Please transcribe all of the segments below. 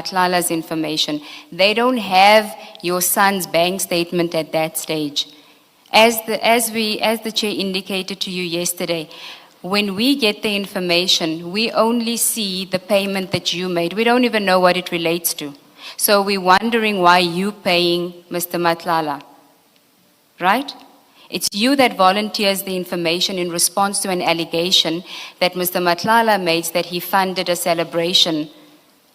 Matlala's information. They don't have your son's bank statement at that stage. As the chair indicated to you yesterday, when we get the information, we only see the payment that you made. We don't even know what it relates to. So we're wondering why you paying Mr. Matlala, right? It's you that volunteers the information in response to an allegation that Mr. Matlala made that he funded a celebration.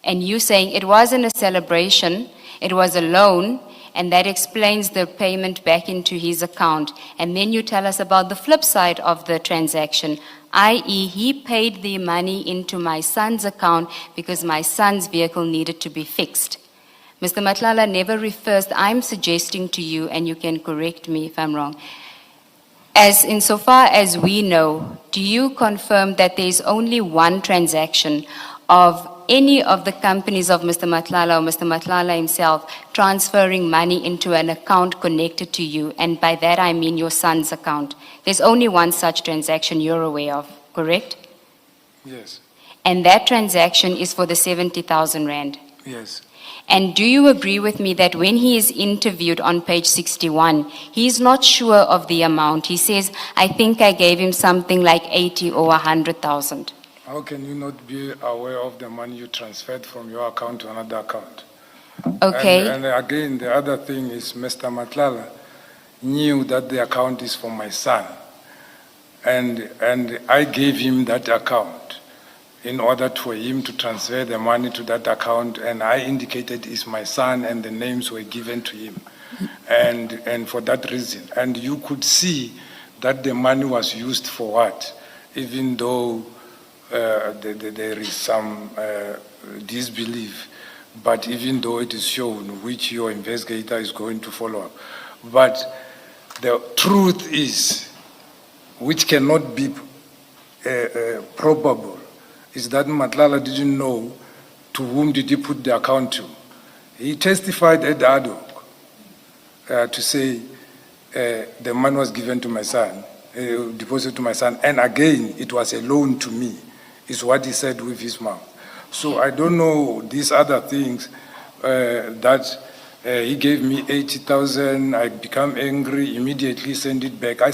And you saying it wasn't a celebration, it was a loan, and that explains the payment back into his account. And then you tell us about the flip side of the transaction, i.e. he paid the money into my son's account because my son's vehicle needed to be fixed. Mr. Matlala never refers, I'm suggesting to you, and you can correct me if I'm wrong, as insofar as we know, do you confirm that there is only one transaction of any of the companies of Mr. Matlala or Mr. Matlala himself transferring money into an account connected to you? And by that I mean your son's account. There's only one such transaction you're aware of, correct? Yes. And that transaction is for the 70,000 rand. Yes. And do you agree with me that when he is interviewed on page 61, he's not sure of the amount? He says, I think I gave him something like 80 or 100,000. How can you not be aware of the money you transferred from your account to another account? Okay. And again, the other thing is Mr. Matlala knew that the account is for my son. And I gave him that account in order for him to transfer the money to that account, and I indicated it's my son and the names were given to him. And for that reason. And you could see that the money was used for what, even though there is some disbelief, but even though it is shown, which your investigator is going to follow up. But the truth is, which cannot be probable, is that Matlala didn't know to whom did he put the account to. He testified at ad hoc to say the money was given to my son, deposited to my son, and again, it was a loan to me, is what he said with his mouth. So I don't know these other things that he gave me 80,000, I become angry, immediately send it back. I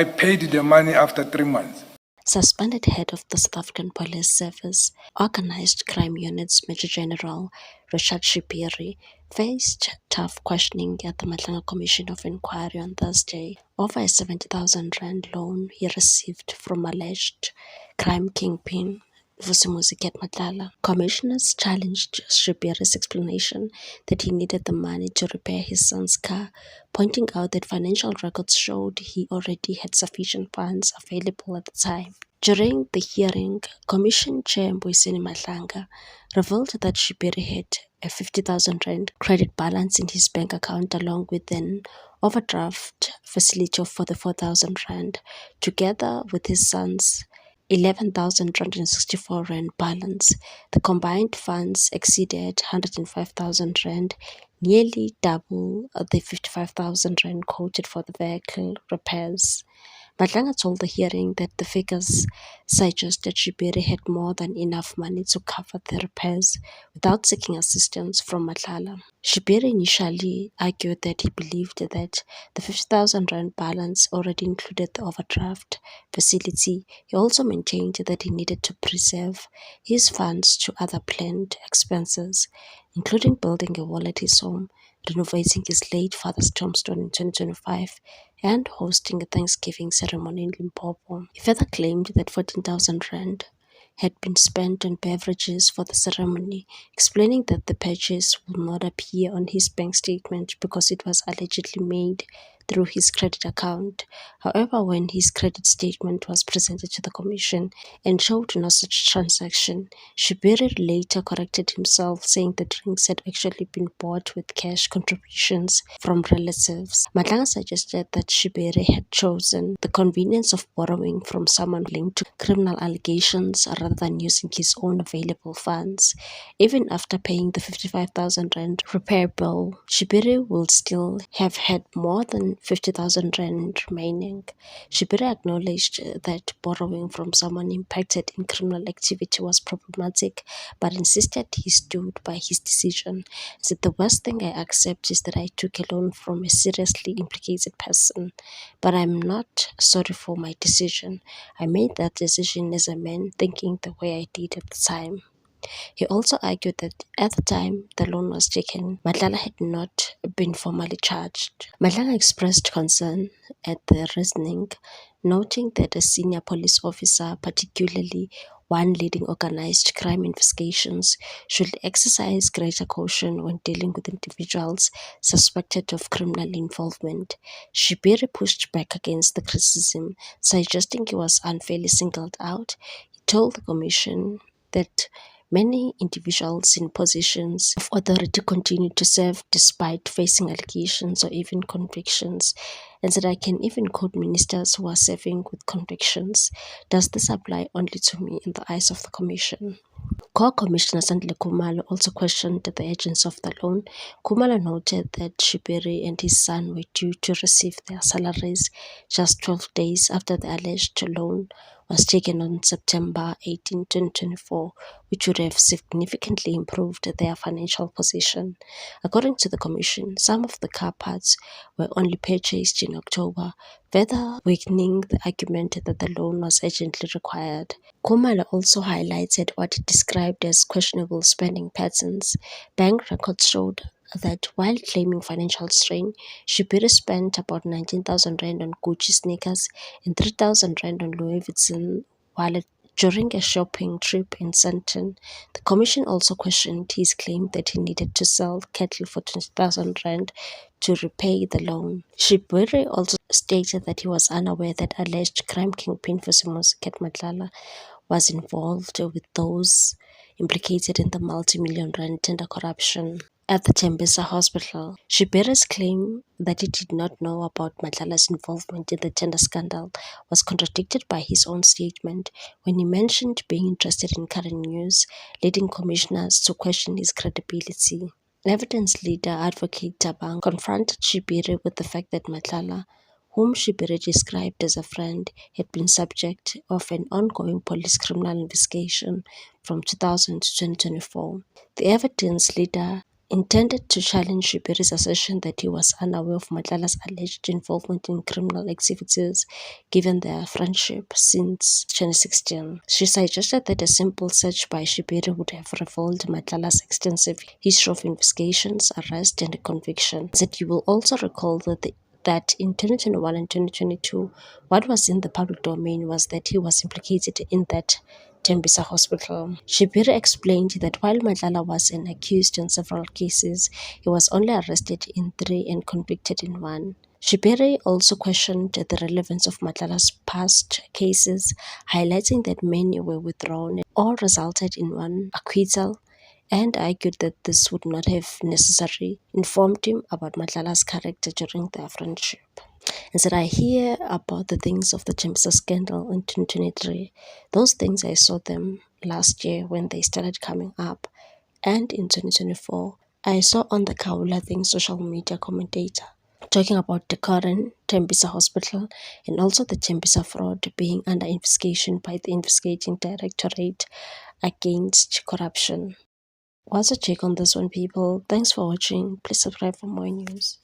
paid the money after 3 months. Suspended head of the South African Police Service Organized Crime Unit's Major General Richard Shipiri faced tough questioning at the Matlanga Commission of Inquiry on Thursday over a 70,000 rand loan he received from alleged crime kingpin Vusimuzi Matlala. Commissioners challenged Shipiri's explanation that he needed the money to repair his son's car, pointing out that financial records showed he already had sufficient funds available at the time. During the hearing, Commission Chair Mbuyiseni Matlanga revealed that Shipiri had a 50,000 rand credit balance in his bank account along with an overdraft facility of 44,000 rand, together with his son's 11,264 rand balance. The combined funds exceeded 105,000 rand, nearly double the 55,000 rand quoted for the vehicle repairs. Matlanga told the hearing that the figures suggest that Shipiri had more than enough money to cover the repairs without seeking assistance from Matlala. Shipiri initially argued that he believed that the 50,000 rand balance already included the overdraft facility. He also maintained that he needed to preserve his funds to other planned expenses, including building a wall at his home, renovating his late father's tombstone in 2025, and hosting a Thanksgiving ceremony in Limpopo. He further claimed that 14,000 rand had been spent on beverages for the ceremony, explaining that the purchase will not appear on his bank statement because it was allegedly made through his credit account. However, when his credit statement was presented to the commission and showed no such transaction, Shipiri later corrected himself, saying the drinks had actually been bought with cash contributions from relatives. Matlanga suggested that Shipiri had chosen the convenience of borrowing from someone linked to criminal allegations rather than using his own available funds. Even after paying the 55,000 rand repair bill, Shipiri will still have had more than 50,000 rand remaining. Shibiri acknowledged that borrowing from someone impacted in criminal activity was problematic, but insisted he stood by his decision. He said, "The worst thing I accept is that I took a loan from a seriously implicated person, but I'm not sorry for my decision. I made that decision as a man, thinking the way I did at the time." He also argued that at the time the loan was taken, Madlala had not been formally charged. Madlala expressed concern at the reasoning, noting that a senior police officer, particularly one leading organized crime investigations, should exercise greater caution when dealing with individuals suspected of criminal involvement. Shibiri pushed back against the criticism, suggesting he was unfairly singled out. He told the commission that many individuals in positions of authority continue to serve despite facing allegations or even convictions, and said, "I can even quote ministers who are serving with convictions. Does this apply only to me in the eyes of the Commission?" Core Commissioner Sandile Khumalo also questioned the urgency of the loan. Khumalo noted that Shibiri and his son were due to receive their salaries just 12 days after the alleged loan was taken on September 18, 2024, which would have significantly improved their financial position. According to the Commission, some of the car parts were only purchased in October, further weakening the argument that the loan was urgently required. Khumalo also highlighted what he described as questionable spending patterns. Bank records showed that while claiming financial strain, Shibiri spent about 19,000 rand on Gucci sneakers and 3,000 rand on Louis Vuitton wallet during a shopping trip in Sandton. The commission also questioned his claim that he needed to sell cattle for 20,000 rand to repay the loan. Shibiri also stated that he was unaware that alleged crime kingpin Vusimuzi Cat Madlala was involved with those implicated in the multi-million rand tender corruption at the Tembisa hospital. Shibiri's claim that he did not know about Madlala's involvement in the tender scandal was contradicted by his own statement when he mentioned being interested in current news, leading commissioners to question his credibility. Evidence leader Advocate Tabang confronted Shibiri with the fact that Madlala, whom Shibiri described as a friend, had been subject of an ongoing police criminal investigation from 2000 to 2024. The evidence leader intended to challenge Shibiri's assertion that he was unaware of Madlala's alleged involvement in criminal activities given their friendship since 2016. She suggested that a simple search by Shibiri would have revealed Madlala's extensive history of investigations, arrest, and conviction. That you will also recall that in 2021 and 2022, what was in the public domain was that he was implicated in that Tembisa hospital. Shibiri explained that while Madlala was an accused in several cases, he was only arrested in 3 and convicted in 1. Shibiri also questioned the relevance of Madlala's past cases, highlighting that many were withdrawn or resulted in 1 acquittal, and argued that this would not have necessarily informed him about Madlala's character during their friendship. And said, "I hear about the things of the Tembisa scandal in 2023. Those things I saw them last year when they started coming up. And in 2024, I saw on the Kaula Thing social media commentator talking about the current Tembisa hospital and also the Tembisa fraud being under investigation by the Investigating Directorate Against Corruption." What's your take on this one, people? Thanks for watching. Please subscribe for more news.